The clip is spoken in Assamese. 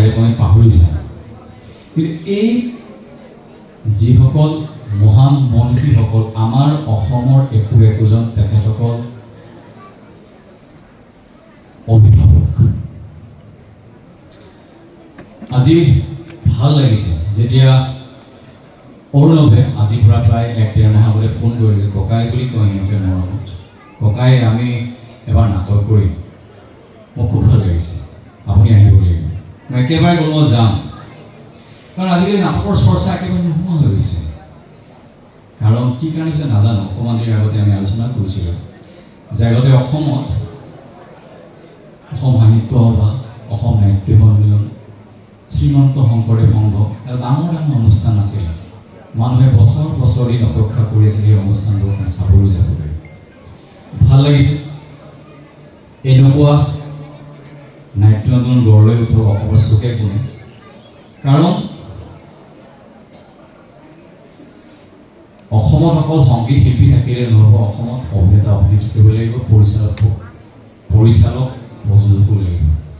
ডাইৰেক্ট মই পাহৰি যাওঁ। কিন্তু এই যিসকল মহান মন্ত্ৰীসকল আমাৰ অসমৰ একোজন তেখেতসকল অভিভাৱক। আজি ভাল লাগিছে যেতিয়া অৰুণৱে আজিৰ পৰা প্ৰায় 1-1.5 মাহ আগতে ফোন কৰিলে, ককাই বুলি কয় সিহঁতে মৰমত, ককাই আমি এবাৰ নাটক কৰিম, মোৰ খুব ভাল লাগিছে, আপুনি আহিব লাগিব। মই একেবাৰে গ'লো, যাম, কাৰণ আজিকালি নাটকৰ চৰ্চা একেবাৰে নোহোৱা হৈ গৈছে। কাৰণ কি কাৰণে হৈছে নাজানো। অকণমান দেৰি আগতে আমি আলোচনা কৰিছিলোঁ যে আগতে অসমত অসম সাহিত্য সভা, অসম নাট্য সন্মিলন, শ্ৰীমন্ত শংকৰদেৱ সংঘ এটা ডাঙৰ ডাঙৰ অনুষ্ঠান আছিল। মানুহে বছৰ বছৰ দিন অপেক্ষা কৰি আছিল সেই অনুষ্ঠানবোৰ চাবলৈ যাবলৈ। ভাল লাগিছে। এনেকুৱা নাট্য আন্দোলন গঢ় লৈ উঠক অসমৰ চুকে কোণে। কাৰণ অসমত অকল সংগীত শিল্পী থাকিলে নহ'ব, অসমত অভিনেতা অভিনেত্ৰী থাকিব লাগিব, পৰিচালক